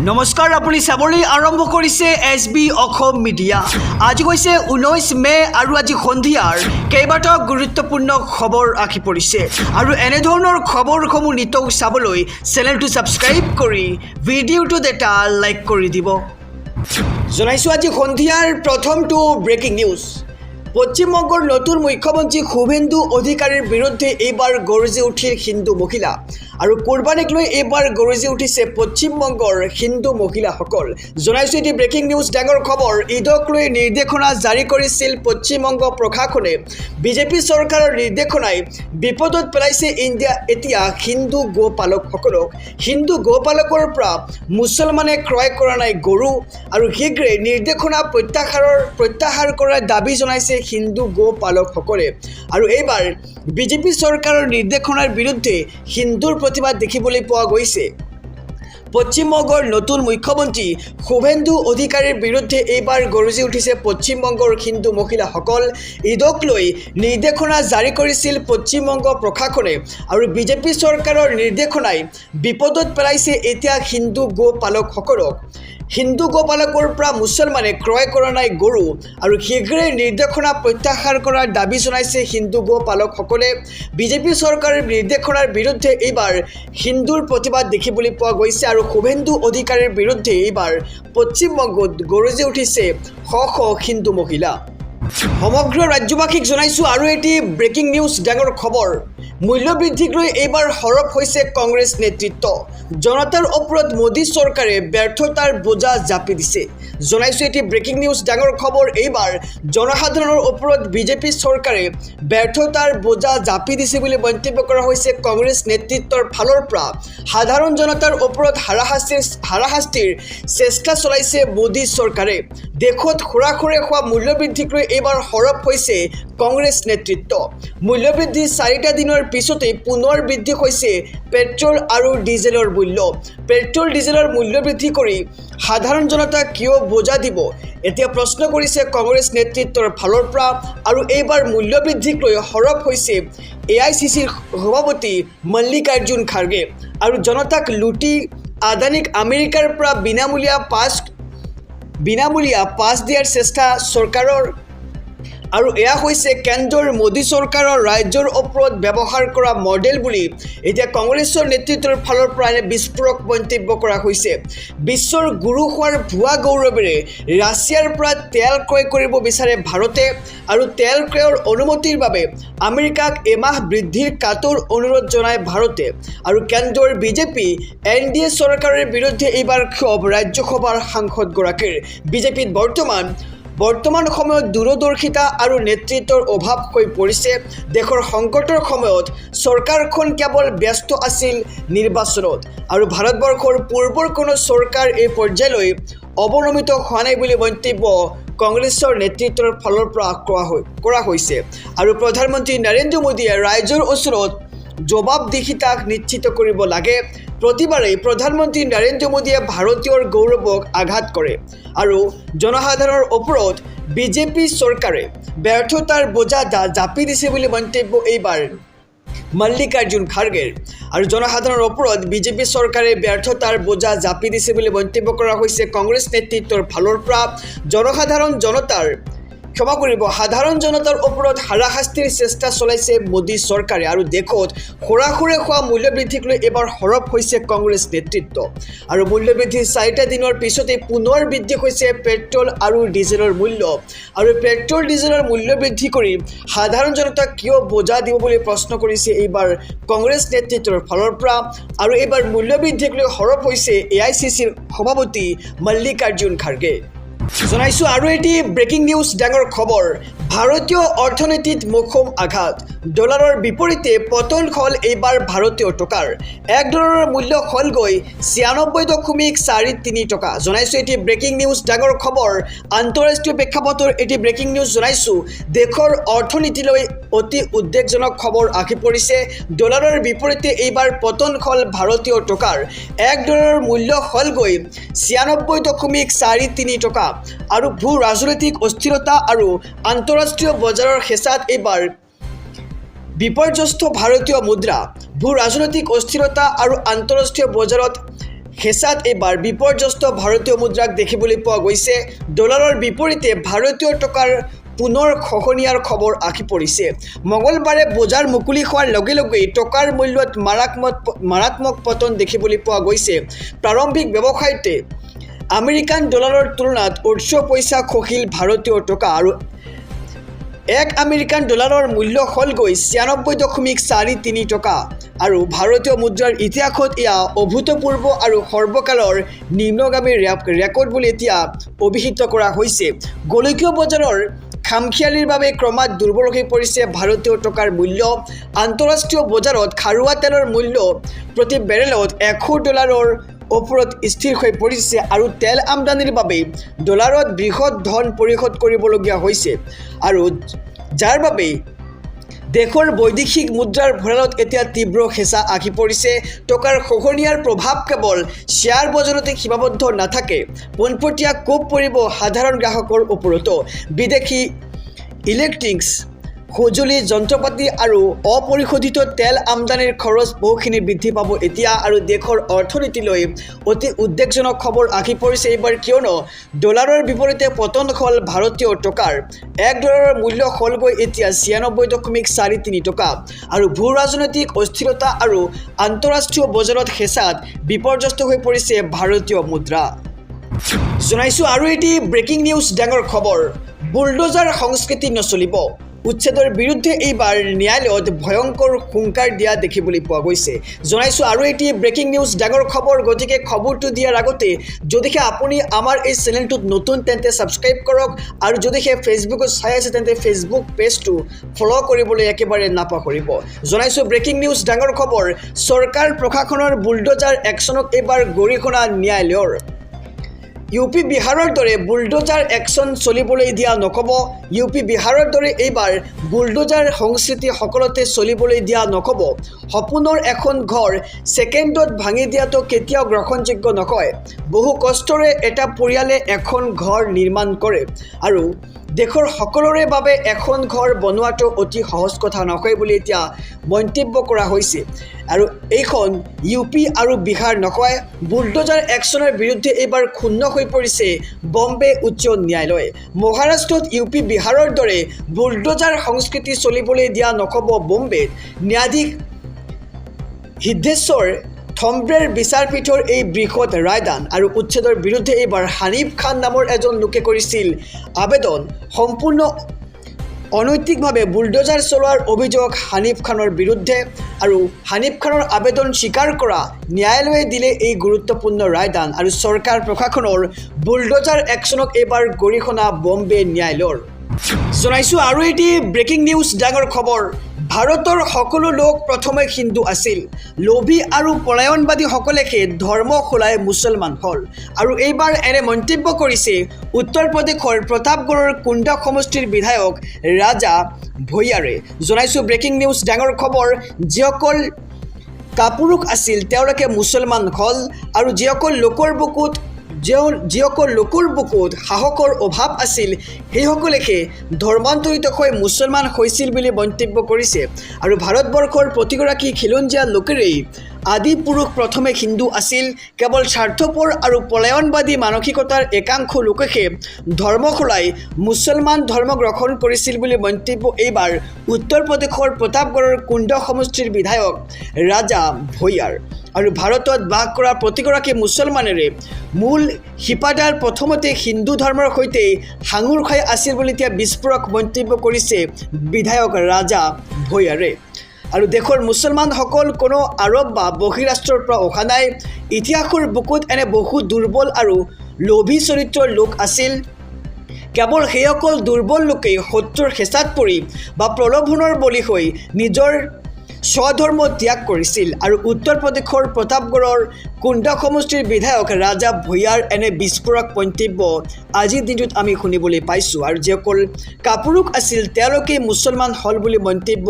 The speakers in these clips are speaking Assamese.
নমস্কাৰ আপুনি চাবলৈ আৰম্ভ কৰিছে SB অসম মিডিয়া। আজি হৈছে 19 মে আৰু আজি সন্ধিয়াৰ কেইবাটাও গুৰুত্বপূৰ্ণ খবৰ আহি পৰিছে আৰু এনে ধৰণৰ খবৰসমূহ নিতৌ চাবলৈ চেনেলটো সাবস্ক্ৰাইব কৰি ভিডিঅ'টোত এটা লাইক কৰি দিব। জনাইছো আজি সন্ধিয়াৰ প্ৰথমটো ব্ৰেকিং নিউজ। পশ্চিমবংগৰ নতুন মুখ্যমন্ত্ৰী শুভেন্দু অধিকাৰীৰ বিৰুদ্ধে এইবাৰ গৰজি উঠিল হিন্দু মহিলা আৰু কুৰবানীক লৈ এইবাৰ গৰজি উঠিছে পশ্চিমবংগৰ হিন্দু মহিলাসকল। জনাইছো এটি ব্ৰেকিং নিউজ ডাঙৰ খবৰ। ঈদক লৈ নিৰ্দেশনা জাৰি কৰিছিল পশ্চিমবংগ প্ৰশাসনে। বিজেপি চৰকাৰৰ নিৰ্দেশনাই বিপদত পেলাইছে এতিয়া হিন্দু গোপালকসকলক। হিন্দু গোপালকৰ পৰা মুছলমানে ক্ৰয় কৰা নাই গৰু আৰু শীঘ্ৰে নিৰ্দেশনা প্ৰত্যাহাৰ কৰাৰ দাবী জনাইছে হিন্দু গোপালকসকলে। আৰু এইবাৰ বিজেপি চৰকাৰৰ নিৰ্দেশনাৰ বিৰুদ্ধে হিন্দুৰ প্ৰতিবাদ দেখিবলৈ পোৱা গৈছে। পশ্চিমবংগৰ নতুন মুখ্যমন্ত্ৰী শুভেন্দু অধিকাৰীৰ বিৰুদ্ধে এইবাৰ গৰজি উঠিছে পশ্চিমবংগৰ হিন্দু মহিলাসকল। ঈদক লৈ নিৰ্দেশনা জাৰি কৰিছিল পশ্চিমবংগ প্ৰশাসনে আৰু বিজেপি চৰকাৰৰ নিৰ্দেশনাই বিপদত পেলাইছে এতিয়া হিন্দু গোপালকসকলক। হিন্দু গোপালকৰ পৰা মুছলমানে ক্ৰয় কৰা নাই গৰু আৰু শীঘ্ৰে নিৰ্দেশনা প্ৰত্যাহাৰ কৰাৰ দাবী জনাইছে হিন্দু গোপালকসকলে। বিজেপি চৰকাৰৰ নিৰ্দেশনাৰ বিৰুদ্ধে এইবাৰ হিন্দুৰ প্ৰতিবাদ দেখিবলৈ পোৱা গৈছে আৰু শুভেন্দু অধিকাৰীৰ বিৰুদ্ধে এইবাৰ পশ্চিমবংগত গৰজি উঠিছে শ শ হিন্দু মহিলা। সমগ্ৰ ৰাজ্যবাসীক জনাইছো আৰু এটি ব্ৰেকিং নিউজ ডাঙৰ খবৰ। মূল্যবৃদ্ধিক লৈ এইবাৰ সৰব হৈছে কংগ্ৰেছ নেতৃত্ব। জনতাৰ ওপৰত মোদী চৰকাৰে ব্যৰ্থতাৰ বোজা জাপি দিছে। জনাইছো এটি ব্ৰেকিং নিউজ ডাঙৰ খবৰ। এইবাৰ জনসাধাৰণৰ ওপৰত বিজেপি চৰকাৰে ব্যৰ্থতাৰ বোজা জাপি দিছে বুলি মন্তব্য কৰা হৈছে কংগ্ৰেছ নেতৃত্বৰ ফালৰ পৰা। সাধাৰণ জনতাৰ ওপৰত হাৰাশাস্তিৰ চেষ্টা চলাইছে মোদী চৰকাৰে। দেশত খোৰাখুৰে হোৱা মূল্যবৃদ্ধিক লৈ এইবাৰ সৰব হৈছে কংগ্ৰেছ নেতৃত্ব। মূল্যবৃদ্ধি 4টা দিনৰ পিছতেই পুনৰ বৃদ্ধি হৈছে পেট্ৰল আৰু ডিজেলৰ মূল্য। পেট্ৰল ডিজেলৰ মূল্য বৃদ্ধি কৰি সাধাৰণ জনতাক কিয় বোজা দিব, এতিয়া প্ৰশ্ন কৰিছে কংগ্ৰেছ নেতৃত্বৰ ফালৰ পৰা। আৰু এইবাৰ মূল্যবৃদ্ধিক লৈ সৰব হৈছে AICCৰ সভাপতি মল্লিকাৰ্জুন খাৰ্গে আৰু জনতাক লুটি আদানীক আমেৰিকাৰ পৰা বিনামূলীয়া পাছ দিয়াৰ চেষ্টা চৰকাৰৰ। আৰু এয়া হৈছে কেন্দ্ৰৰ মোদী চৰকাৰৰ ৰাজ্যৰ ওপৰত ব্যৱহাৰ কৰা মডেল বুলি এতিয়া কংগ্ৰেছৰ নেতৃত্বৰ ফালৰ পৰা এনে বিস্ফোৰক মন্তব্য কৰা হৈছে। বিশ্বৰ গুৰু হোৱাৰ ভুৱা গৌৰৱেৰে ৰাছিয়াৰ পৰা তেল ক্ৰয় কৰিব বিচাৰে ভাৰতে আৰু তেল ক্ৰয়ৰ অনুমতিৰ বাবে আমেৰিকাক এমাহ বৃদ্ধিৰ কাতৰ অনুৰোধ জনায় ভাৰতে। আৰু কেন্দ্ৰৰ বিজেপি NDA চৰকাৰৰ বিৰুদ্ধে এইবাৰ ক্ষোভ ৰাজ্যসভাৰ সাংসদগৰাকীৰ। বিজেপিত বৰ্তমান সময়ত দূৰদৰ্শিতা আৰু নেতৃত্বৰ অভাৱ হৈ পৰিছে। দেশৰ সংকটৰ সময়ত চৰকাৰখন কেৱল ব্যস্ত আছিল নিৰ্বাচনত আৰু ভাৰতবৰ্ষৰ পূৰ্বৰ কোনো চৰকাৰ এই পৰ্যায়লৈ অৱনমিত হোৱা নাই বুলি মন্তব্য কংগ্ৰেছৰ নেতৃত্বৰ ফালৰ পৰা কৰা হৈছে। আৰু প্ৰধানমন্ত্ৰী নৰেন্দ্ৰ মোদীয়ে ৰাইজৰ ওচৰত জবাবদিহিতাক নিশ্চিত কৰিব লাগে। প্ৰতিবাৰেই প্ৰধানমন্ত্ৰী নৰেন্দ্ৰ মোদীয়ে ভাৰতীয়ৰ গৌৰৱক আঘাত কৰে আৰু জনসাধাৰণৰ ওপৰত বিজেপি চৰকাৰে ব্যৰ্থতাৰ বোজা জাপি দিছে বুলি মন্তব্য এইবাৰ মল্লিকাৰ্জুন খাৰ্গেৰ। আৰু জনসাধাৰণৰ ওপৰত বিজেপি চৰকাৰে ব্যৰ্থতাৰ বোজা জাপি দিছে বুলি মন্তব্য কৰা হৈছে কংগ্ৰেছ নেতৃত্বৰ ফালৰ পৰা। সাধাৰণ জনতাৰ ওপৰত হাৰাশাস্তিৰ চেষ্টা চলাইছে মোদী চৰকাৰে আৰু দেশত খোৰাখুৰে হোৱা মূল্যবৃদ্ধিক লৈ এইবাৰ সৰব হৈছে কংগ্ৰেছ নেতৃত্ব। আৰু মূল্যবৃদ্ধিৰ 4টা দিনৰ পিছতেই পুনৰ বৃদ্ধি হৈছে পেট্ৰল আৰু ডিজেলৰ মূল্য। আৰু পেট্ৰল ডিজেলৰ মূল্য বৃদ্ধি কৰি সাধাৰণ জনতাক কিয় বোজা দিব বুলি প্ৰশ্ন কৰিছে এইবাৰ কংগ্ৰেছ নেতৃত্বৰ ফালৰ পৰা। আৰু এইবাৰ মূল্যবৃদ্ধিক লৈ সৰব হৈছে AICCৰ সভাপতি মল্লিকাৰ্জুন খাৰ্গে। জনাইছো আৰু এটি ব্ৰেকিং নিউজ ডাঙৰ খবৰ। ভাৰতীয় অৰ্থনীতিত মোক্ষম আঘাত। ডলাৰৰ বিপৰীতে পতন হ'ল এইবাৰ ভাৰতীয় টকাৰ। $1 মূল্য হ'লগৈ 96.43 টকা। জনাইছো এটি ব্ৰেকিং নিউজ ডাঙৰ খবৰ। আন্তঃৰাষ্ট্ৰীয় প্ৰেক্ষাপটৰ এটি ব্ৰেকিং নিউজ জনাইছো। দেশৰ অৰ্থনীতিলৈ অতি উদ্বেগজনক খবৰ আহি পৰিছে। ডলাৰৰ বিপৰীতে এইবাৰ পতন হ'ল ভাৰতীয় টকাৰ। $1 মূল্য হ'লগৈ 96.43 টকা। আৰু ভূ ৰাজনৈতিক অস্থিৰতা আৰু আন্তঃৰাষ্ট্ৰীয় বজাৰৰ হেঁচাত এইবাৰ বিপৰ্যস্ত ভাৰতীয় মুদ্ৰা। ভূ ৰাজনৈতিক অস্থিৰতা আৰু আন্তঃৰাষ্ট্ৰীয় বজাৰত হেঁচাত এইবাৰ বিপৰ্যস্ত ভাৰতীয় মুদ্ৰাক দেখিবলৈ পোৱা গৈছে। ডলাৰৰ বিপৰীতে ভাৰতীয় টকাৰ পুনৰ খহনীয়াৰ খবৰ আহি পৰিছে। মঙলবাৰে বজাৰ মুকলি হোৱাৰ লগে লগেই টকাৰ মূল্যত মাৰাত্মক পতন দেখিবলৈ পোৱা গৈছে। প্ৰাৰম্ভিক ব্যৱসায়তে আমেৰিকান ডলাৰৰ তুলনাত 8 পইচা খহিল ভাৰতীয় টকা আৰু 1 আমেৰিকান ডলাৰৰ মূল্য হ'লগৈ 96.43 টকা আৰু ভাৰতীয় মুদ্ৰাৰ ইতিহাসত এয়া অভূতপূৰ্ব আৰু সৰ্বকালৰ নিম্নগামী ৰেকৰ্ড বুলি এতিয়া অভিহিত কৰা হৈছে। গোলকীয় বজাৰৰ খামখিয়ালিৰ বাবে ক্ৰমাৎ দুৰ্বল হৈ পৰিছে ভাৰতীয় টকাৰ মূল্য। আন্তঃৰাষ্ট্ৰীয় বজাৰত খাৰুৱা তেলৰ মূল্য প্ৰতি বেৰেলত $100 ওপৰত স্থিৰ হৈ পৰিছে আৰু তেল আমদানিৰ বাবে ডলাৰত বৃহৎ ধন পৰিশোধ কৰিবলগীয়া হৈছে আৰু যাৰ বাবে দেশৰ বৈদেশিক মুদ্ৰাৰ ভঁৰালত এতিয়া তীব্ৰ হেঁচা আহি পৰিছে। টকাৰ খহনীয়াৰ প্ৰভাৱ কেৱল শ্বেয়াৰ বজাৰতে সীমাবদ্ধ নাথাকে, পোনপটীয়া কোব পৰিব সাধাৰণ গ্ৰাহকৰ ওপৰতো। বিদেশী ইলেক্ট্ৰনিক্স সঁজুলি, যন্ত্ৰপাতি আৰু অপৰিশোধিত তেল আমদানিৰ খৰচ বহুখিনি বৃদ্ধি পাব এতিয়া আৰু দেশৰ অৰ্থনীতিলৈ অতি উদ্বেগজনক খবৰ আহি পৰিছে এইবাৰ, কিয়নো ডলাৰৰ বিপৰীতে পতন হ'ল ভাৰতীয় টকাৰ। $1 মূল্য হ'লগৈ এতিয়া 96.43 টকা আৰু ভূ ৰাজনৈতিক অস্থিৰতা আৰু আন্তঃৰাষ্ট্ৰীয় বজাৰত হেঁচাত বিপৰ্যস্ত হৈ পৰিছে ভাৰতীয় মুদ্ৰা। জনাইছোঁ আৰু এটি ব্ৰেকিং নিউজ, ডাঙৰ খবৰ। বুলডোজাৰ সংস্কৃতি নচলিব। উচ্ছেদৰ বিৰুদ্ধে এইবাৰ ন্যায়ালয়ত ভয়ংকৰ হুংকাৰ দিয়া দেখিবলৈ পোৱা গৈছে। জনাইছোঁ আৰু এটি ব্ৰেকিং নিউজ, ডাঙৰ খবৰ। গতিকে খবৰটো দিয়াৰ আগতে যদিহে আপুনি আমাৰ এই চেনেলটোত নতুন তেন্তে ছাবস্ক্ৰাইব কৰক আৰু যদিহে ফেচবুকত চাই আছে তেন্তে ফেচবুক পেজটো ফ'ল' কৰিবলৈ একেবাৰে নাপাহৰিব। জনাইছোঁ ব্ৰেকিং নিউজ, ডাঙৰ খবৰ। চৰকাৰ প্ৰশাসনৰ বুলডোজাৰ একশ্যনক এইবাৰ গৰিহণা ন্যায়ালয়ৰ। UP বিহাৰৰ দৰে বুলডোজাৰ একশ্যন চলিবলৈ দিয়া নক'ব। UP বিহাৰৰ দৰে এইবাৰ বুলডোজাৰ সংস্কৃতি সকলোতে চলিবলৈ দিয়া নক'ব। সপোনৰ এখন ঘৰ ছেকেণ্ডত ভাঙি দিয়াটো কেতিয়াও গ্ৰহণযোগ্য নহয়। বহু কষ্টৰে এটা পৰিয়ালে এখন ঘৰ নিৰ্মাণ কৰে আৰু দেশৰ সকলোৰে বাবে এখন ঘৰ বনোৱাটো অতি সহজ কথা নহয় বুলি এতিয়া মন্তব্য কৰা হৈছে আৰু এইখন UP আৰু বিহাৰ নহয়। বুলডোজাৰ একশ্যনৰ বিৰুদ্ধে এইবাৰ ক্ষুণ্ণ হৈ পৰিছে বম্বে উচ্চ ন্যায়ালয়। মহাৰাষ্ট্ৰত UP বিহাৰৰ দৰে বুলডোজাৰ সংস্কৃতি চলিবলৈ দিয়া নক'ব বম্বেত ন্যায়াধীশ সিদ্ধেশ্বৰ থম্ব্ৰেৰ বিচাৰপীঠৰ এই বৃহৎ ৰায়দান আৰু উচ্ছেদৰ বিৰুদ্ধে এইবাৰ হানিফ খান নামৰ এজন লোকে কৰিছিল আবেদন। সম্পূৰ্ণ অনৈতিকভাৱে বুলডোজাৰ চলোৱাৰ অভিযোগ হানিফ খানৰ বিৰুদ্ধে আৰু হানিফ খানৰ আবেদন স্বীকাৰ কৰা ন্যায়ালয়ে দিলে এই গুৰুত্বপূৰ্ণ ৰায়দান আৰু চৰকাৰ প্ৰশাসনৰ বুলডোজাৰ একশ্যনক এইবাৰ গৰিহণা বম্বে ন্যায়ালয়ৰ। জনাইছোঁ আৰু এটি ব্ৰেকিং নিউজ, ডাঙৰ খবৰ। ভাৰতৰ সকলো লোক প্ৰথমে হিন্দু আছিল। লোভী আৰু পলায়নবাদীসকলেহে ধৰ্ম সলাই মুছলমান হ'ল আৰু এইবাৰ এনে মন্তব্য কৰিছে উত্তৰ প্ৰদেশৰ প্ৰতাপগড়ৰ কুন্দা সমষ্টিৰ বিধায়ক ৰাজা ভূঞাৰে। জনাইছোঁ ব্ৰেকিং নিউজ, ডাঙৰ খবৰ। যিসকল কাপুৰুষ আছিল তেওঁলোকে মুছলমান হ'ল আৰু যিসকল লোকৰ বুকুত সাহসৰ অভাৱ আছিল সেইসকলেহে ধৰ্মান্তৰিত হৈ মুছলমান হৈছিল বুলি মন্তব্য কৰিছে আৰু ভাৰতবৰ্ষৰ প্ৰতিগৰাকী খিলঞ্জীয়া লোকেৰেই আদি পুৰুষ প্ৰথমে হিন্দু আছিল। কেৱল স্বাৰ্থপৰ আৰু পলায়নবাদী মানসিকতাৰ একাংশ লোকেহে ধৰ্ম সলাই মুছলমান ধৰ্ম গ্ৰহণ কৰিছিল বুলি মন্তব্য এইবাৰ উত্তৰ প্ৰদেশৰ প্ৰতাপগড়ৰ কুণ্ড সমষ্টিৰ বিধায়ক ৰাজা ভূঞাৰ। আৰু ভাৰতত বাস কৰা প্ৰতিগৰাকী মুছলমানেৰে মূল শিপাডাল প্ৰথমতে হিন্দু ধৰ্মৰ সৈতে সাঙুৰ খাই আছিল বুলি এতিয়া বিস্ফোৰক মন্তব্য কৰিছে বিধায়ক ৰাজা ভূঞাৰে। আৰু দেশৰ মুছলমানসকল কোনো আৰৱ বা বহিৰাষ্ট্ৰৰ পৰা অহা নাই। ইতিহাসৰ বুকুত এনে বহু দুৰ্বল আৰু লোভী চৰিত্ৰৰ লোক আছিল। কেৱল সেইসকল দুৰ্বল লোকেই শত্ৰুৰ হেঁচাত পৰি বা প্ৰলোভনৰ বলি হৈ নিজৰ স্বধৰ্ম ত্যাগ কৰিছিল আৰু উত্তৰ প্ৰদেশৰ প্ৰতাপগড়ৰ কুন্দা সমষ্টিৰ বিধায়ক ৰাজা ভূঞাৰ এনে বিস্ফোৰক মন্তব্য আজিৰ দিনটোত আমি শুনিবলৈ পাইছোঁ আৰু যিসকল কাপুৰুষ আছিল তেওঁলোকে মুছলমান হ'ল বুলি মন্তব্য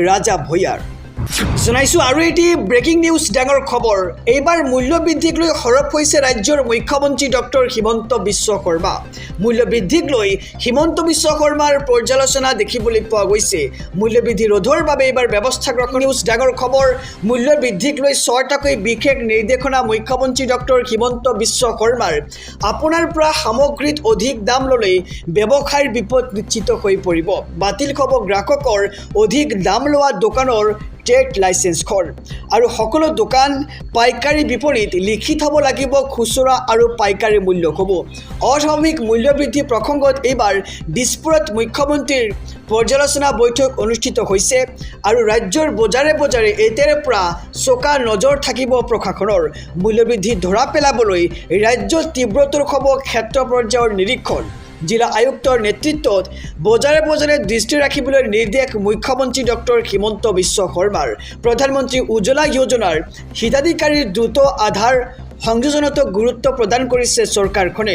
ৰাজা ভূঞাৰ। জনাইছোঁ আৰু এটি ব্ৰেকিং নিউজ ডাঙৰ খবৰ এইবাৰ মূল্য বৃদ্ধিক লৈ সৰব হৈছে ৰাজ্যৰ মুখ্যমন্ত্ৰী ডক্টৰ হিমন্ত বিশ্ব শৰ্মা মূল্য বৃদ্ধিক লৈ হিমন্ত বিশ্ব শৰ্মাৰ পৰ্যালোচনা দেখিবলৈ পোৱা গৈছে মূল্য বৃদ্ধি ৰোধৰ বাবে এইবাৰ ব্যৱস্থা গ্ৰহণ নিউজ ডাঙৰ খবৰ মূল্য বৃদ্ধিক লৈ 6টাকৈ বিশেষ নিৰ্দেশনা মুখ্যমন্ত্ৰী ডক্টৰ হিমন্ত বিশ্ব শৰ্মাৰ আপোনাৰ পৰা সামগ্ৰীত অধিক দাম ল'লে ব্যৱসায়ৰ বিপদ নিশ্চিত হৈ পৰিব বাতিল হ'ব গ্ৰাহকৰ অধিক দাম লোৱা দোকানৰ ট্ৰেড লাইসেন্সখন আৰু সকলো দোকান পাইকাৰী বিপৰীত লিখিত হ'ব লাগিব খুচুৰা আৰু পাইকাৰী মূল্য হ'ব অস্বাভাৱিক মূল্য বৃদ্ধি প্ৰসংগত এইবাৰ দিছপুৰত মুখ্যমন্ত্ৰীৰ পৰ্যালোচনা বৈঠক অনুষ্ঠিত হৈছে আৰু ৰাজ্যৰ বজাৰে বজাৰে এতিয়াৰে পৰা চোকা নজৰ থাকিব প্ৰশাসনৰ মূল্য বৃদ্ধি ধৰা পেলাবলৈ ৰাজ্যত তীব্ৰতৰ হ'ব ক্ষেত্ৰ পৰ্যায়ৰ নিৰীক্ষণ জিলা আয়ুক্তৰ নেতৃত্বত বজাৰে বজাৰে দৃষ্টি ৰাখিবলৈ নিৰ্দেশ মুখ্যমন্ত্ৰী ডক্টৰ হিমন্ত বিশ্ব শৰ্মাৰ প্ৰধানমন্ত্ৰী উজ্জ্বলা যোজনাৰ হিতাধিকাৰীৰ দ্ৰুত আধাৰ সংযোজনত গুৰুত্ব প্ৰদান কৰিছে চৰকাৰখনে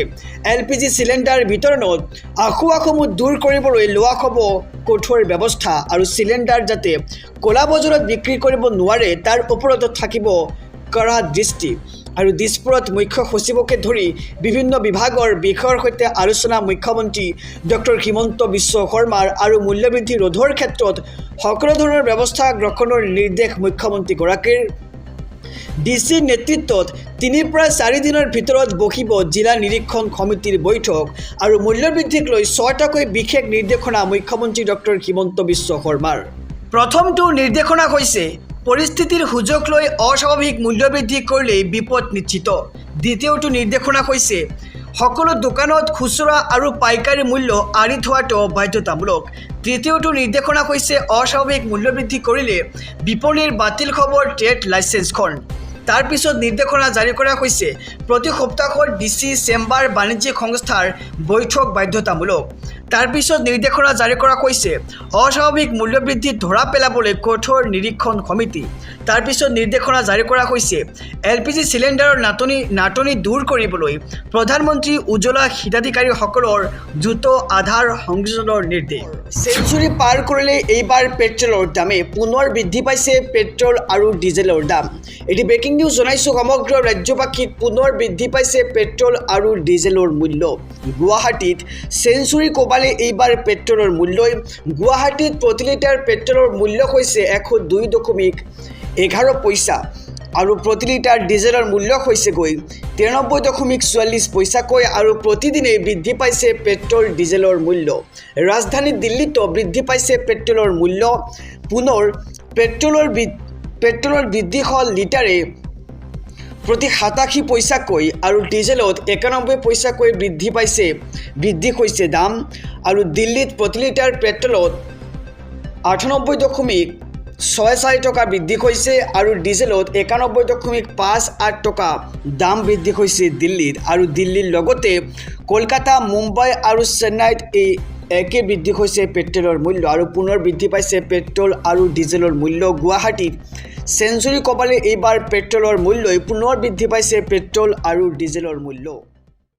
LPG চিলিণ্ডাৰ বিতৰণত আখুৱাসমূহ দূৰ কৰিবলৈ লোৱা হ'ব কঠোৰ ব্যৱস্থা আৰু চিলিণ্ডাৰ যাতে ক'লা বজাৰত বিক্ৰী কৰিব নোৱাৰে তাৰ ওপৰত থাকিব কড়া দৃষ্টি আৰু দিছপুৰত মুখ্য সচিবকে ধৰি বিভিন্ন বিভাগৰ বিষয়ৰ সৈতে আলোচনা মুখ্যমন্ত্ৰী ডক্টৰ হিমন্ত বিশ্ব শৰ্মাৰ আৰু মূল্যবৃদ্ধি ৰোধৰ ক্ষেত্ৰত সকলো ধৰণৰ ব্যৱস্থা গ্ৰহণৰ নিৰ্দেশ মুখ্যমন্ত্ৰীগৰাকীৰ ডিসি নেতৃত্বত 3 পৰা 4 দিনৰ ভিতৰত বহিব জিলা নিৰীক্ষণ সমিতিৰ বৈঠক আৰু মূল্যবৃদ্ধিক লৈ 6টাকৈ বিশেষ নিৰ্দেশনা মুখ্যমন্ত্ৰী ডক্টৰ হিমন্ত বিশ্ব শৰ্মাৰ প্ৰথমটো নিৰ্দেশনা হৈছে পৰিস্থিতিৰ সুযোগ লৈ অস্বাভাৱিক মূল্যবৃদ্ধি কৰিলে বিপদ নিশ্চিত দ্বিতীয়টো নিৰ্দেশনা হৈছে সকলো দোকানত খুচুৰা আৰু পাইকাৰী মূল্য আঁৰি থোৱাটো বাধ্যতামূলক তৃতীয়টো নিৰ্দেশনা হৈছে অস্বাভাৱিক মূল্যবৃদ্ধি কৰিলে বিপণীৰ বাতিল হ'ব ট্ৰেড লাইসেন্সখন তাৰ পিছত নিৰ্দেশনা জাৰি কৰা হৈছে প্ৰতি সপ্তাহত ডিসি চেম্বাৰ বাণিজ্যিক সংস্থাৰ বৈঠক বাধ্যতামূলক তাৰ পিছত নিৰ্দেশনা জাৰি কৰা হৈছে অস্বাভাৱিক মূল্যবৃদ্ধি ধৰা পেলাবলৈ কঠোৰ নিৰীক্ষণ সমিতি তাৰ পিছত নিৰ্দেশনা জাৰি কৰা হৈছে LPG চিলিণ্ডাৰৰ নাটনি দূৰ কৰিবলৈ প্ৰধানমন্ত্ৰী উজ্জ্বলা হিতাধিকাৰীসকলৰ দ্ৰুত আধাৰ সংযোজনৰ নিৰ্দেশ সেঞ্চুৰী পাৰ কৰিলে এইবাৰ পেট্ৰলৰ দামে পুনৰ বৃদ্ধি পাইছে পেট্ৰল আৰু ডিজেলৰ দাম এটি ব্ৰেকিং নিউজ জনাইছোঁ সমগ্ৰ ৰাজ্যবাসীক পুনৰ বৃদ্ধি পাইছে পেট্ৰল আৰু ডিজেলৰ মূল্য গুৱাহাটীত সেঞ্চুৰী কোবালে এইবাৰ পেট্ৰলৰ মূল্যই গুৱাহাটীত প্ৰতি লিটাৰ পেট্ৰলৰ মূল্য হৈছে 102.11 পইচা আৰু প্ৰতি লিটাৰ ডিজেলৰ মূল্য হৈছে গৈ 93.44 পইচাকৈ আৰু প্ৰতিদিনে বৃদ্ধি পাইছে পেট্ৰল ডিজেলৰ মূল্য ৰাজধানী দিল্লীতো বৃদ্ধি পাইছে পেট্ৰলৰ মূল্য পুনৰ পেট্ৰলৰ বৃদ্ধি হ'ল লিটাৰে প্ৰতি 87 পইচাকৈ আৰু ডিজেলত 91 পইচাকৈ বৃদ্ধি হৈছে দাম আৰু দিল্লীত প্ৰতি লিটাৰ পেট্ৰলত 98.64 টকা বৃদ্ধি হৈছে আৰু ডিজেলত 91.58 টকা দাম বৃদ্ধি হৈছে দিল্লীত আৰু দিল্লীৰ লগতে কলকাতা মুম্বাই আৰু চেন্নাইত একে বৃদ্ধি হৈছে পেট্ৰলৰ মূল্য আৰু পুনৰ বৃদ্ধি পাইছে পেট্ৰল আৰু ডিজেলৰ মূল্য গুৱাহাটীত সেঞ্চুৰী কোবালে এইবাৰ পেট্ৰলৰ মূল্যই পুনৰ বৃদ্ধি পাইছে পেট্ৰল আৰু ডিজেলৰ মূল্য